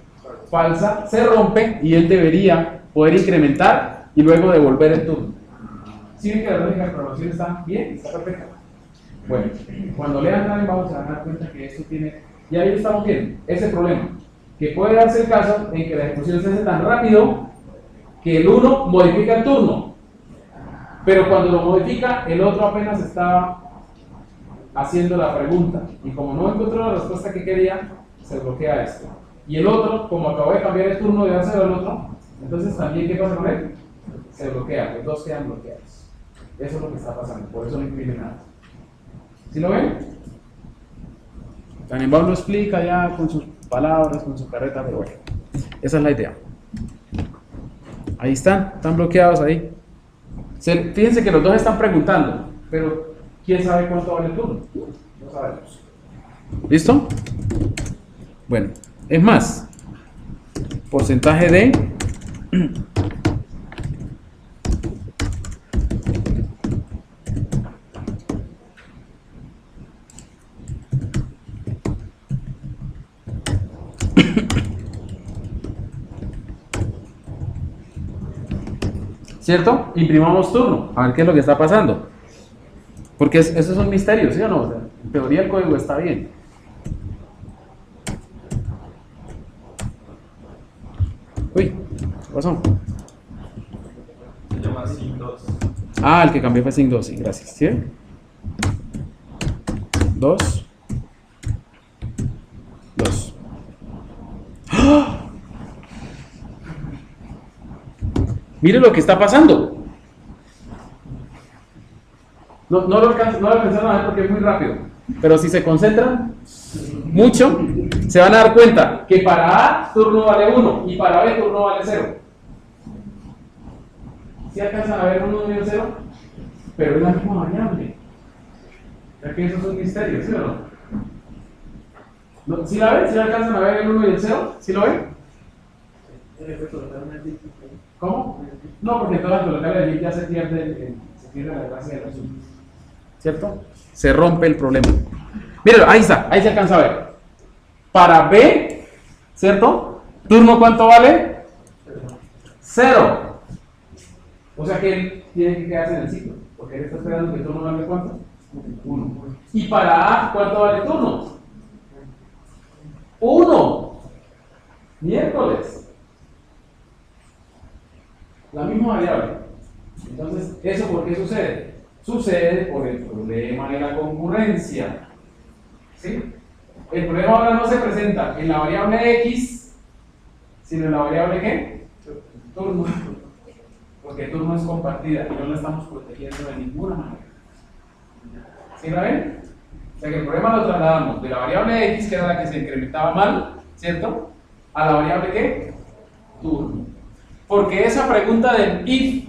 Falsa, se rompe y él debería poder incrementar y luego devolver el turno. ¿Sí ven que la lógica de programación está bien? Está perfecta. Bueno, cuando lean también vamos a dar cuenta que esto tiene, y ahí estamos viendo, ese problema, que puede darse el caso en que la ejecución se hace tan rápido que el uno modifica el turno, pero cuando lo modifica, el otro apenas estaba haciendo la pregunta, y como no encontró la respuesta que quería, se bloquea esto. Y el otro, como acabó de cambiar el turno de hacer al otro, entonces también, ¿qué pasa con él? Se bloquea, los dos quedan bloqueados. Eso es lo que está pasando, por eso no imprime nada. ¿Sí lo ven? Tannenbaum lo explica ya con sus palabras, con su carreta, pero bueno, esa es la idea. Ahí están bloqueados ahí. Fíjense que los dos están preguntando, pero ¿quién sabe cuánto vale el turno? No sabemos. ¿Listo? Bueno, es más, porcentaje de ¿cierto? Imprimamos turno, a ver qué es lo que está pasando. Porque eso es un misterio, ¿sí o no? O sea, en teoría el código está bien. Uy, ¿qué pasó? Se llama SIG2. Ah, el que cambió fue SIG2, sí, gracias. ¿Sí? 2. 2. ¡Ah! Mire lo que está pasando. No lo alcanzaron a ver porque es muy rápido. Pero si se concentran mucho, se van a dar cuenta que para A turno vale 1 y para B turno vale 0. ¿Sí alcanzan a ver 1 y el 0? Pero es la misma variable. Ya que eso es un misterio, ¿sí o no? ¿Sí la ven? ¿Sí alcanzan a ver el 1 y el 0? ¿Sí lo ven? ¿Cómo? No, porque todas las locales allí ya se pierde la gracia del asunto. ¿Cierto? Se rompe el problema. Mírenlo, ahí está, ahí se alcanza a ver. Para B, ¿cierto? ¿Turno cuánto vale? 0. O sea que él tiene que quedarse en el ciclo, porque él está esperando que el turno vale cuánto? 1. Y para A, ¿cuánto vale el turno? 1. Miércoles. La misma variable. Entonces, ¿eso por qué sucede? Sucede por el problema de la concurrencia. ¿Sí? El problema ahora no se presenta en la variable X, sino en la variable ¿qué? Turno. Porque turno es compartida y no la estamos protegiendo de ninguna manera. ¿Sí la ven? O sea que el problema lo trasladamos de la variable X, que era la que se incrementaba mal, ¿cierto? A la variable ¿qué? Turno. Porque esa pregunta del if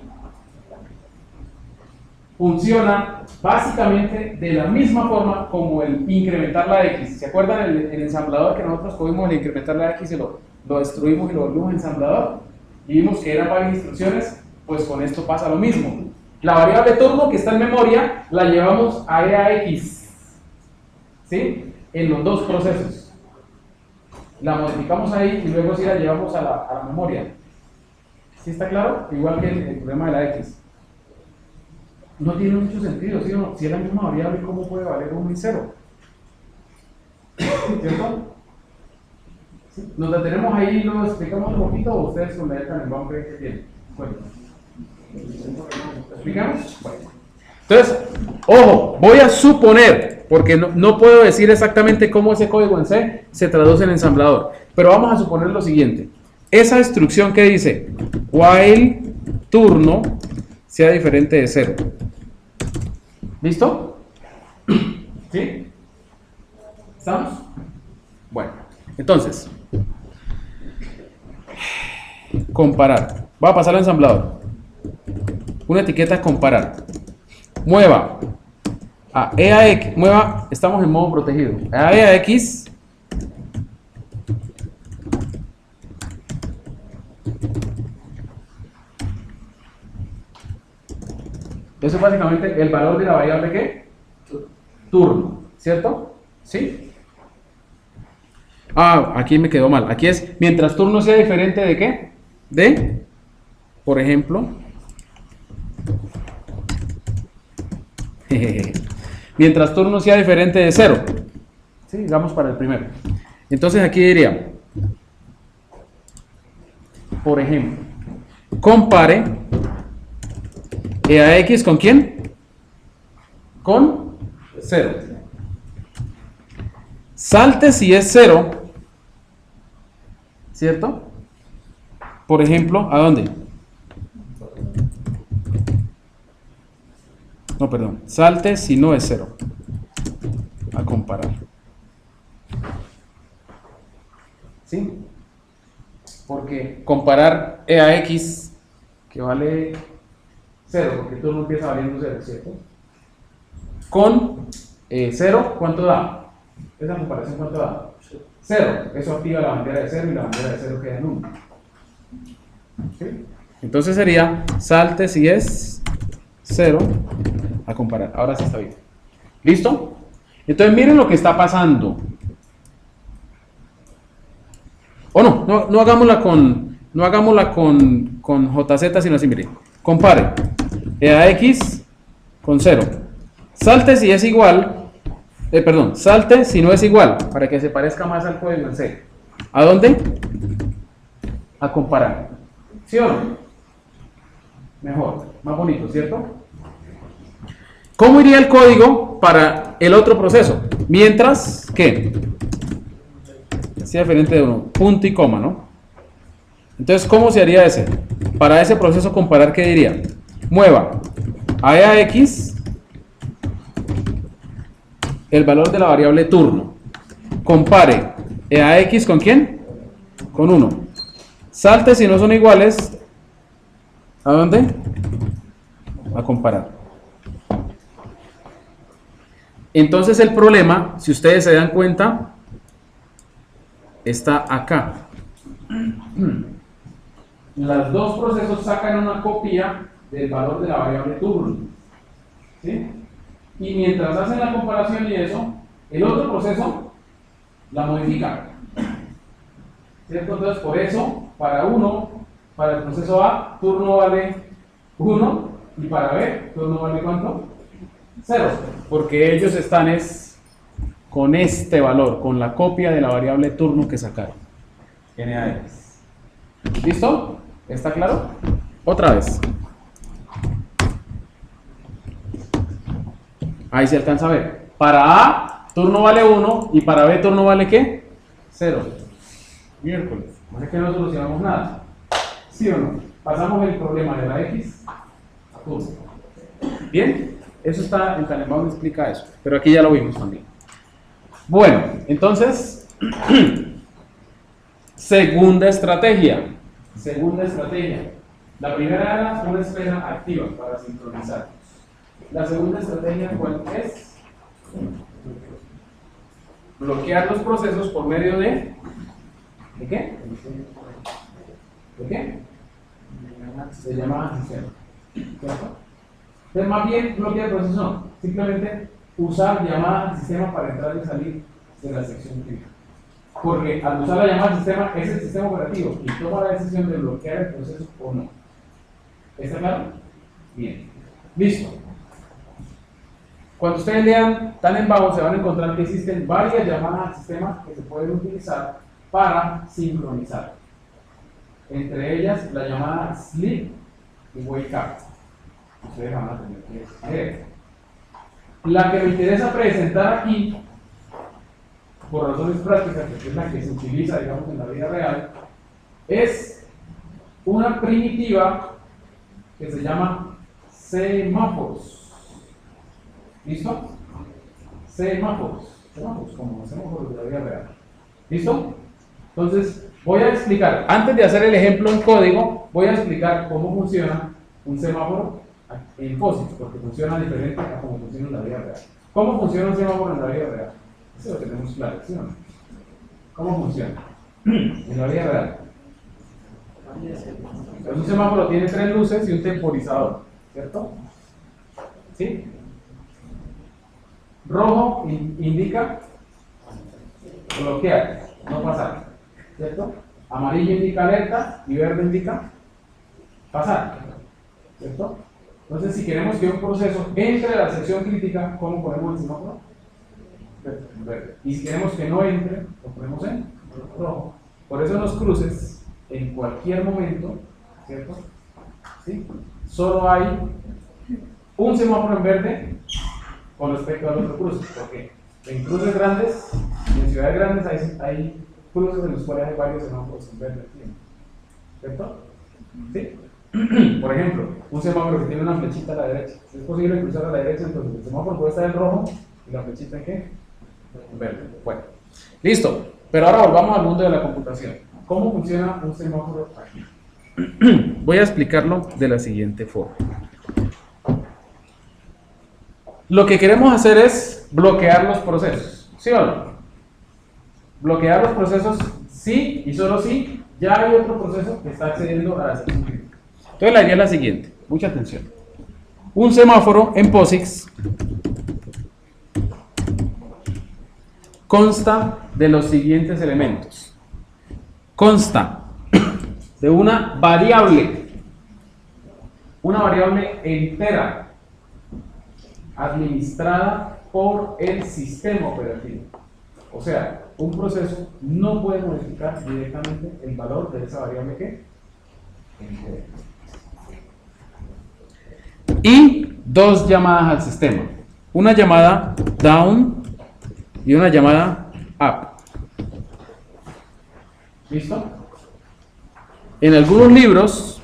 funciona básicamente de la misma forma como el incrementar la X. ¿Se acuerdan el ensamblador que nosotros cogimos el incrementar la X y lo destruimos y lo volvimos ensamblador? Y vimos que eran varias instrucciones, pues con esto pasa lo mismo. La variable turno que está en memoria la llevamos a EAX, ¿sí? En los dos procesos. La modificamos ahí y luego sí la llevamos a la memoria. ¿Sí está claro? Igual que el problema de la X. No tiene mucho sentido, ¿sí o no? Si es la misma variable, ¿cómo puede valer 1 y 0? ¿Cierto? ¿Sí? Nos detenemos ahí y lo explicamos un poquito, o ustedes con la Tannenbaum creen que tienen. Bueno. ¿Lo explicamos? Bueno. Entonces, ojo, voy a suponer, porque no puedo decir exactamente cómo ese código en C se traduce en ensamblador, pero vamos a suponer lo siguiente. Esa instrucción que dice while turno sea diferente de 0. ¿Listo? ¿Sí? ¿Estamos? Bueno, entonces, comparar. Voy a pasar al ensamblador. Una etiqueta comparar. Mueva a EAX. Mueva, estamos en modo protegido. A EAX. Eso es básicamente el valor de la variable ¿qué? Turno, ¿cierto? ¿Sí? Ah, aquí me quedó mal. Aquí es mientras turno sea diferente de ¿qué? De, por ejemplo, mientras turno sea diferente de 0. Sí, vamos para el primero. Entonces aquí diría, por ejemplo, compare e a x con quién? Con 0. Salte si es 0, ¿cierto? Por ejemplo, ¿a dónde? No, perdón. Salte si no es 0. A comparar. ¿Sí? Porque comparar e a x, que vale 0, porque turno empieza valiendo 0, ¿cierto? Con 0, ¿cuánto da? Esa comparación, ¿cuánto da? 0. Eso activa la bandera de 0 y la bandera de 0 queda en 1. ¿Sí? Entonces sería salte si es 0 a comparar. Ahora sí está bien. ¿Listo? Entonces miren lo que está pasando. O no hagámosla con JZ, sino así, miren. Compare e a x con 0. Salte si es igual, salte si no es igual, para que se parezca más al código en C. ¿A dónde? A comparar. ¿Sí o no? Mejor, más bonito, ¿cierto? ¿Cómo iría el código para el otro proceso? Mientras, ¿qué? Sea diferente de 1, punto y coma, ¿no? Entonces, ¿cómo se haría ese? Para ese proceso comparar, ¿qué diría? Mueva a x el valor de la variable turno. Compare e a x con quién? Con 1. Salte si no son iguales. ¿A dónde? A comparar. Entonces el problema, si ustedes se dan cuenta, está acá. Los dos procesos sacan una copia del valor de la variable turno. ¿Sí? Y mientras hacen la comparación y eso, el otro proceso la modifica. ¿Cierto? Entonces, por eso, para el proceso A, turno vale 1, y para B, turno vale ¿cuánto? 0. Porque ellos están con este valor, con la copia de la variable turno que sacaron. NAX. ¿Listo? ¿Está claro? Otra vez. Ahí se alcanza a ver. Para A, turno vale 1 y para B, turno vale ¿qué? 0. Miércoles. No es que no solucionamos nada. ¿Sí o no? Pasamos el problema de la X a turno. ¿Bien? Eso está en Tannenbaum, explica eso. Pero aquí ya lo vimos también. Bueno, entonces, segunda estrategia. La primera era una espera activa para sincronizar. La segunda estrategia, ¿cuál es? Bloquear los procesos por medio de qué? ¿De qué? Se llama sistema. Entonces, más bien bloquear el proceso no, simplemente usar llamada al sistema para entrar y salir de la sección crítica. Porque al usar la llamada al sistema es el sistema operativo y toma la decisión de bloquear el proceso o no. ¿Está claro? Bien. Listo. Cuando ustedes lean Tannenbaum se van a encontrar que existen varias llamadas al sistema que se pueden utilizar para sincronizar. Entre ellas la llamada sleep y wake up. Ustedes van a tener que leer. La que me interesa presentar aquí, por razones prácticas, que es la que se utiliza, digamos, en la vida real, es una primitiva que se llama semáforos. ¿Listo? Semáforos, como semáforos de la vida real. ¿Listo? Entonces, voy a explicar, antes de hacer el ejemplo en código, voy a explicar cómo funciona un semáforo en POSIX, porque funciona diferente a cómo funciona en la vida real. ¿Cómo funciona un semáforo en la vida real? Eso lo tenemos claro, ¿sí o no? ¿Cómo funciona? En la vida real. Entonces, un semáforo tiene 3 luces y un temporizador, ¿cierto? ¿Sí? Rojo indica bloquear, no pasar, ¿cierto? Amarillo indica alerta y verde indica pasar, ¿cierto? Entonces, si queremos que un proceso entre a la sección crítica, ¿cómo ponemos el semáforo? Verde. Y si queremos que no entre, lo ponemos en rojo. Por eso los cruces, en cualquier momento, ¿cierto? ¿Sí? Solo hay un semáforo en verde con respecto al otro cruce. Porque en cruces grandes, en ciudades grandes, hay cruces en los cuales hay varios semáforos en verde. ¿Cierto? ¿Sí? Por ejemplo, un semáforo que tiene una flechita a la derecha. Si es posible cruzar a la derecha, entonces el semáforo puede estar en rojo y la flechita en qué? En verde. Bueno, listo. Pero ahora volvamos al mundo de la computación. ¿Cómo funciona un semáforo aquí? Voy a explicarlo de la siguiente forma. Lo que queremos hacer es bloquear los procesos. ¿Sí o no? Bloquear los procesos sí y solo si ya hay otro proceso que está accediendo a la sección crítica. Entonces la idea es la siguiente, mucha atención. Un semáforo en POSIX consta de los siguientes elementos. Consta de una variable entera administrada por el sistema operativo. O sea, un proceso no puede modificar directamente el valor de esa variable que entera. Y dos llamadas al sistema, una llamada down y una llamada up. ¿Listo? En algunos libros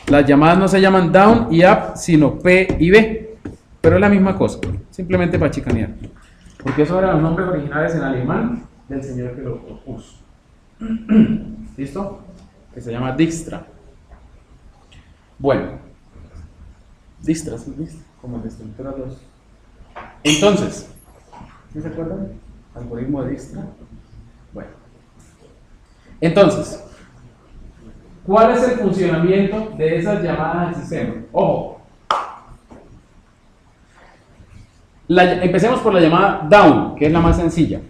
las llamadas no se llaman down y up sino P y B, pero es la misma cosa, simplemente para chicanear, porque esos eran los nombres originales en alemán del señor que lo propuso. ¿Listo? Que se llama Dijkstra. Bueno, Dijkstra, ¿sí? Como el de estructura 2. Entonces, ¿sí se acuerdan? Algoritmo de Dijkstra. Bueno, entonces, ¿cuál es el funcionamiento de esas llamadas al sistema? Ojo, empecemos por la llamada down, que es la más sencilla.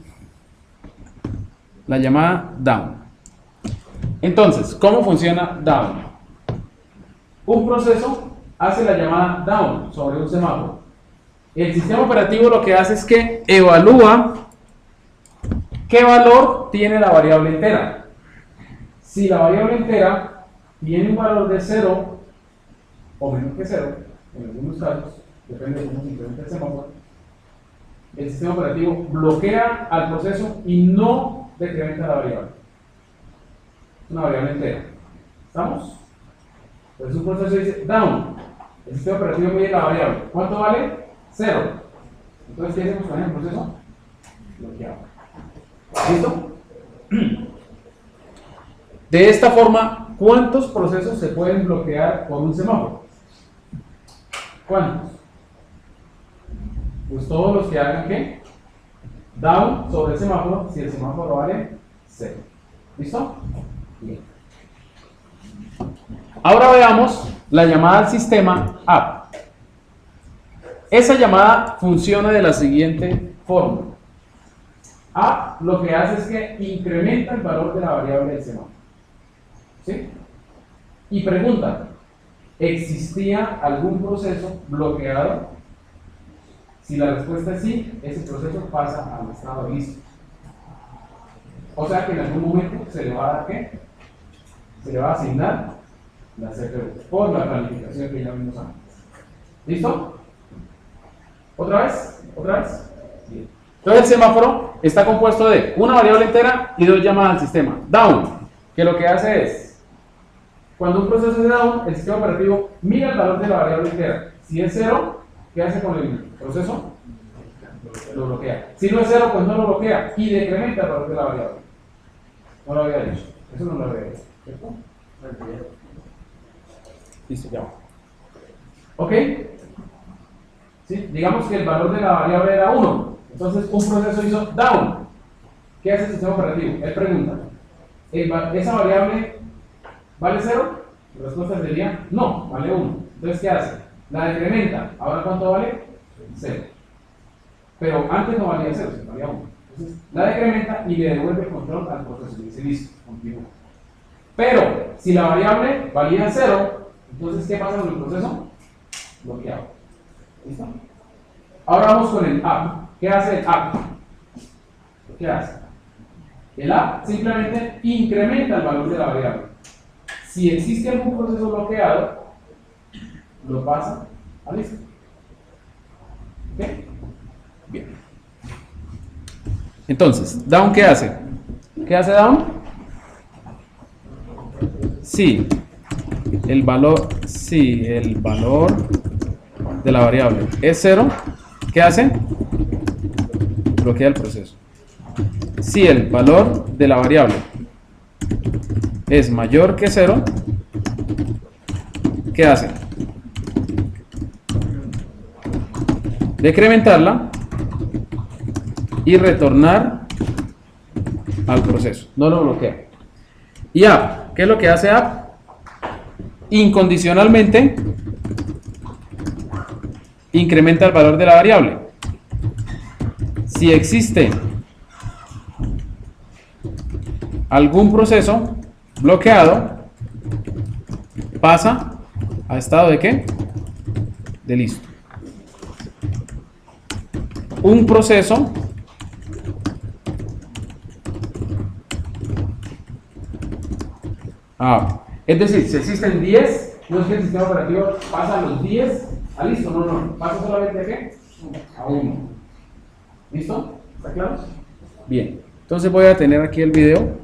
La llamada down. Entonces, ¿cómo funciona down? Un proceso hace la llamada down sobre un semáforo. El sistema operativo lo que hace es que evalúa qué valor tiene la variable entera. Si la variable entera tiene un valor de 0 o menos que 0, en algunos casos, depende de cómo se implementa el semáforo, el sistema operativo bloquea al proceso y no decrementa la variable. Es una variable entera. ¿Estamos? Entonces un proceso dice down. El sistema operativo mide la variable. ¿Cuánto vale? 0. Entonces, ¿qué hacemos con el proceso? Bloqueado. ¿Listo? De esta forma, ¿cuántos procesos se pueden bloquear por un semáforo? ¿Cuántos? Pues todos los que hagan ¿qué? Down sobre el semáforo si el semáforo vale 0. ¿Listo? Bien. Ahora veamos la llamada al sistema up. Esa llamada funciona de la siguiente forma. Up lo que hace es que incrementa el valor de la variable del semáforo. ¿Sí? Y pregunta, ¿existía algún proceso bloqueado? Si la respuesta es sí, ese proceso pasa al estado listo. O sea que en algún momento se le va a dar ¿qué? Se le va a asignar la CPU por la planificación que ya vimos antes. ¿Listo? ¿Otra vez? ¿Otra vez? Bien. Entonces el semáforo está compuesto de una variable entera y dos llamadas al sistema. Down, que lo que hace es, cuando un proceso es down, el sistema operativo mira el valor de la variable entera. Si es 0, ¿qué hace con el proceso? Lo bloquea. Si no es 0, pues no lo bloquea y decrementa el valor de la variable. No lo había dicho. Eso no lo había dicho. ¿Cierto? Listo, ya. ¿Ok? ¿Sí? Digamos que el valor de la variable era 1. Entonces un proceso hizo down. ¿Qué hace el sistema operativo? Él pregunta, ¿esa variable vale 0? La respuesta sería no, vale 1. Entonces, ¿qué hace? La decrementa. ¿Ahora cuánto vale? 0. Pero antes no valía 0, se valía 1. Entonces, la decrementa y le devuelve el control al proceso. Y dice, listo, continúa. Pero, si la variable valía 0, entonces, ¿qué pasa con el proceso? Bloqueado. ¿Listo? Ahora vamos con el app. ¿Qué hace el app? ¿Qué hace? El app simplemente incrementa el valor de la variable. Si existe algún proceso bloqueado, lo pasa a listo. ¿Ok? Bien. Entonces, down, ¿qué hace? ¿Qué hace down? Si el valor de la variable es 0, ¿qué hace? Bloquea el proceso. Si el valor de la variable es mayor que 0, ¿qué hace? Decrementarla y retornar al proceso. No lo bloquea. Y app, ¿qué es lo que hace app? Incondicionalmente incrementa el valor de la variable. Si existe algún proceso bloqueado, pasa a estado de ¿qué? De listo. Un proceso es decir, si existen 10, no es que el sistema operativo pasa a los 10 a listo, no, pasa solamente a ¿qué? A 1. ¿Listo? ¿Está claro? Bien, entonces voy a tener aquí el video.